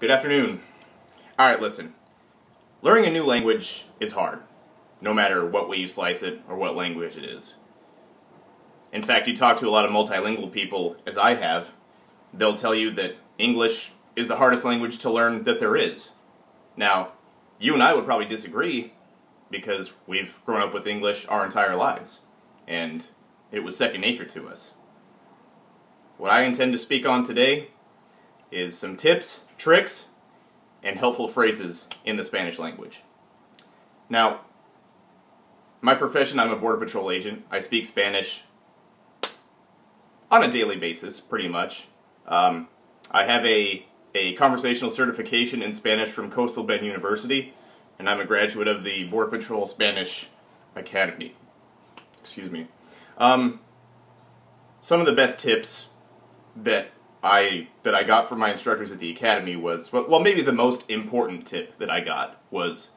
Good afternoon. Alright, listen. Learning a new language is hard, no matter what way you slice it or what language it is. In fact, you talk to a lot of multilingual people, as I have, they'll tell you that English is the hardest language to learn that there is. Now, you and I would probably disagree, because we've grown up with English our entire lives, and it was second nature to us. What I intend to speak on today is some tips, tricks, and helpful phrases in the Spanish language. Now, my profession, I'm a Border Patrol agent. I speak Spanish on a daily basis, pretty much. I have a conversational certification in Spanish from Coastal Bend University, and I'm a graduate of the Border Patrol Spanish Academy. Excuse me. Some of the best tips that I got from my instructors at the academy was, well, maybe the most important tip that I got was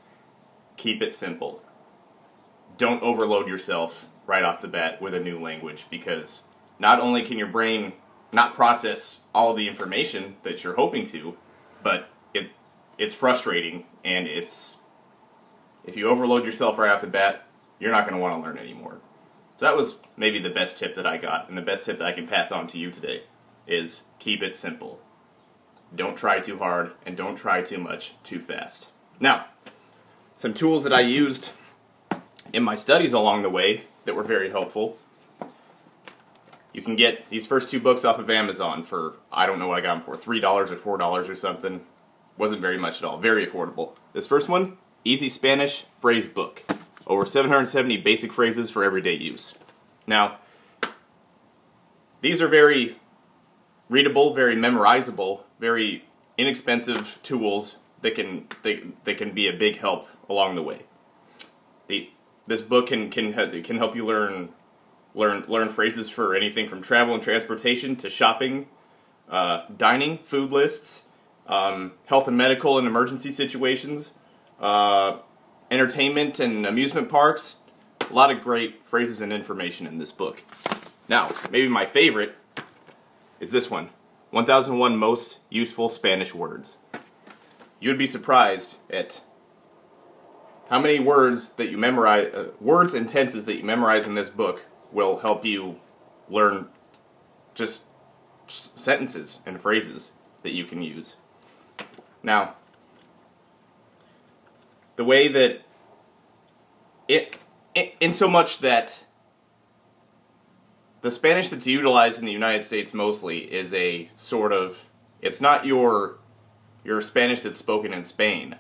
keep it simple. Don't overload yourself right off the bat with a new language, because not only can your brain not process all of the information that you're hoping to, but it's frustrating, and if you overload yourself right off the bat, you're not going to want to learn anymore. So that was maybe the best tip that I got, and the best tip that I can pass on to you today is keep it simple. Don't try too hard, and don't try too much too fast. Now, some tools that I used in my studies along the way that were very helpful. You can get these first two books off of Amazon for, I don't know what I got them for, $3 or $4 or something. Wasn't very much at all. Very affordable. This first one, Easy Spanish Phrase Book. Over 770 basic phrases for everyday use. Now, these are very readable, very memorizable, very inexpensive tools that can be a big help along the way. This book can help you learn phrases for anything from travel and transportation to shopping, dining, food lists, health and medical and emergency situations, entertainment and amusement parks. A lot of great phrases and information in this book. Now, maybe my favorite is this one, 1001 Most Useful Spanish Words. You would be surprised at how many words that you memorize, words and tenses that you memorize in this book will help you learn just sentences and phrases that you can use. Now, the way that in so much that the Spanish that's utilized in the United States mostly is a sort of, it's not your Spanish that's spoken in Spain,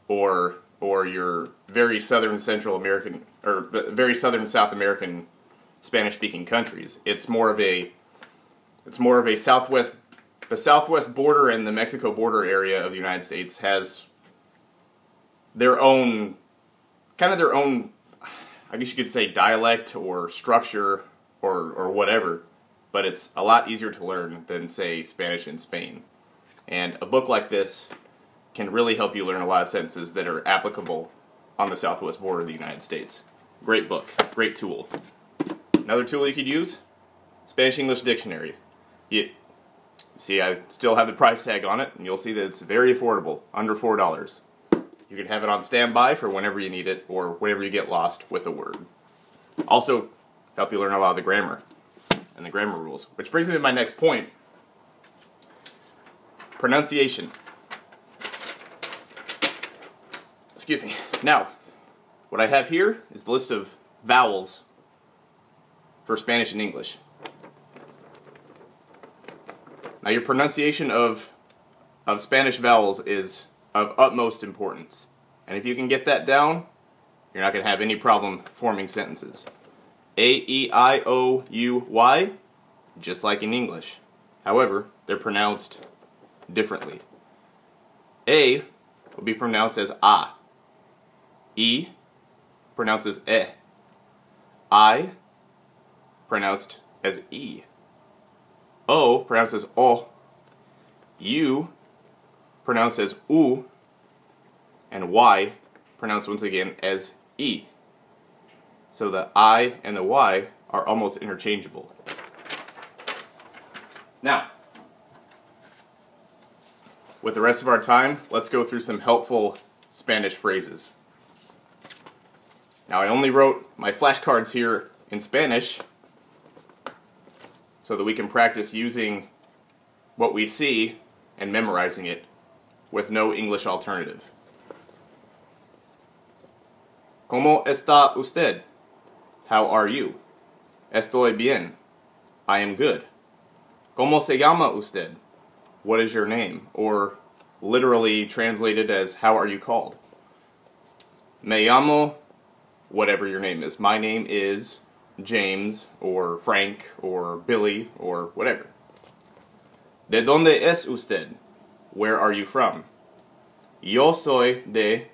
or your very southern Central American, or very southern South American Spanish-speaking countries. It's more of a the southwest border and the Mexico border area of the United States has their own, I guess you could say, dialect or structure or whatever, but it's a lot easier to learn than, say, Spanish in Spain. And a book like this can really help you learn a lot of sentences that are applicable on the southwest border of the United States. Great book, great tool. Another tool you could use, Spanish-English Dictionary. See, I still have the price tag on it, and you'll see that it's very affordable, under $4. You can have it on standby for whenever you need it, or whenever you get lost with a word. Also, help you learn a lot of the grammar and the grammar rules. Which brings me to my next point. Pronunciation. Excuse me. Now, what I have here is the list of vowels for Spanish and English. Now, your pronunciation of Spanish vowels is of utmost importance. And if you can get that down, you're not going to have any problem forming sentences. A, E, I, O, U, Y, just like in English. However, they're pronounced differently. A will be pronounced as A. E pronounced as E. I pronounced as E. O pronounced as O. U pronounced as U. And Y pronounced once again as E. So the I and the Y are almost interchangeable. Now, with the rest of our time, let's go through some helpful Spanish phrases. Now, I only wrote my flashcards here in Spanish so that we can practice using what we see and memorizing it with no English alternative. ¿Cómo está usted? How are you? Estoy bien. I am good. ¿Cómo se llama usted? What is your name? Or literally translated as, how are you called? Me llamo, whatever your name is. My name is James, or Frank, or Billy, or whatever. ¿De dónde es usted? Where are you from? Yo soy de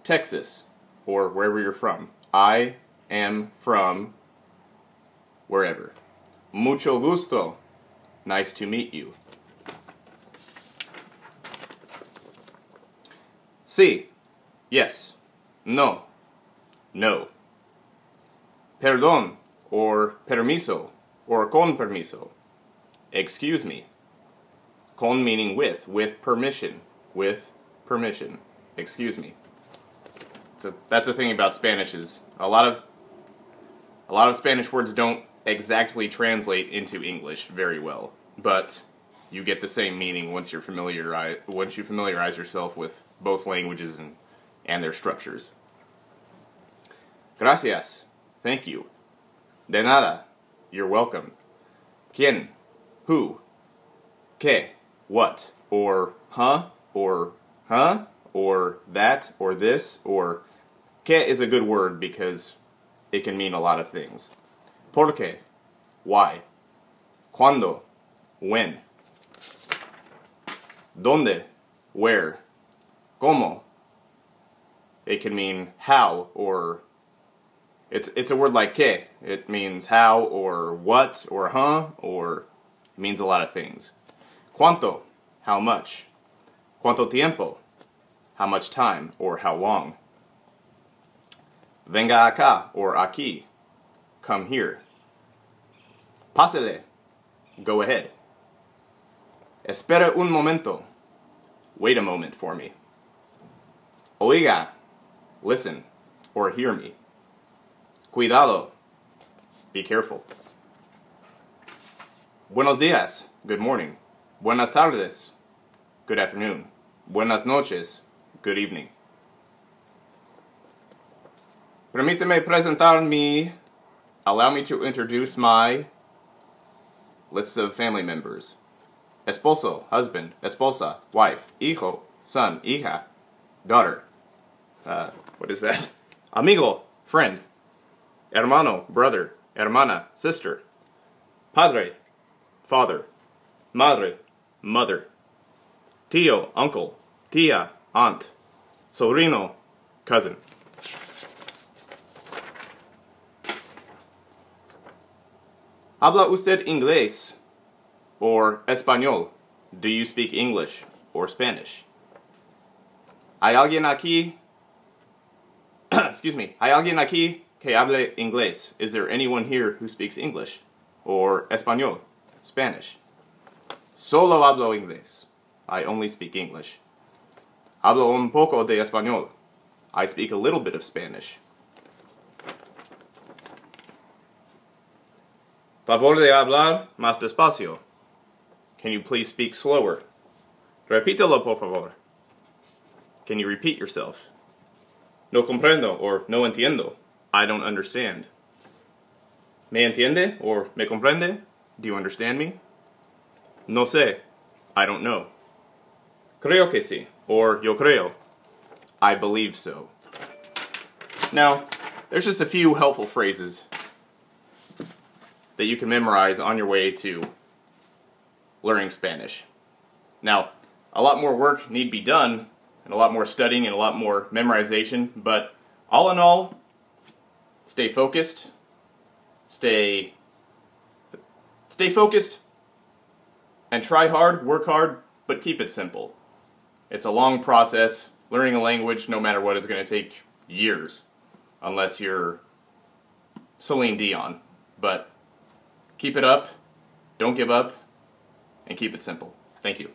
Texas, or wherever you're from. I am from wherever. Mucho gusto. Nice to meet you. Sí. Yes. No. No. Perdón, or permiso, or con permiso. Excuse me. Con meaning with permission. With permission. Excuse me. So that's the thing about Spanish is a lot of Spanish words don't exactly translate into English very well, but you get the same meaning once you familiarize yourself with both languages and their structures. Gracias. Thank you. De nada. You're welcome. ¿Quién? Who? ¿Qué? What? Or huh? Or huh? Or that? Or this? Or ¿qué is a good word because it can mean a lot of things. ¿Por qué? Why? ¿Cuándo? When? ¿Dónde? Where? ¿Cómo? It can mean how, or it's a word like ¿qué? It means how, or what, or huh, or it means a lot of things. ¿Cuánto? How much? ¿Cuánto tiempo? How much time, or how long? Venga acá, or aquí. Come here. Pásele. Go ahead. Espera un momento. Wait a moment for me. Oiga. Listen, or hear me. Cuidado. Be careful. Buenos días. Good morning. Buenas tardes. Good afternoon. Buenas noches. Good evening. Permíteme presentar allow me to introduce my lists of family members. Esposo, husband. Esposa, wife. Hijo, son. Hija, daughter. What is that? Amigo, friend. Hermano, brother. Hermana, sister. Padre, father. Madre, mother. Tío, uncle. Tía, aunt. Sobrino, cousin. ¿Habla usted inglés or español? Do you speak English or Spanish? ¿Hay alguien aquí? Excuse me. ¿Hay alguien aquí que hable inglés? Is there anyone here who speaks English or español, Spanish? Solo hablo inglés. I only speak English. Hablo un poco de español. I speak a little bit of Spanish. Favor de hablar más despacio. Can you please speak slower? Repítelo, por favor. Can you repeat yourself? No comprendo, or no entiendo. I don't understand. ¿Me entiende, or me comprende? Do you understand me? No sé. I don't know. Creo que sí, or yo creo. I believe so. Now, there's just a few helpful phrases that you can memorize on your way to learning Spanish. Now, a lot more work need be done, and a lot more studying, and a lot more memorization, but all in all, stay focused, stay focused, and try hard, work hard, but keep it simple. It's a long process. Learning a language, no matter what, is going to take years, unless you're Celine Dion. But keep it up, don't give up, and keep it simple. Thank you.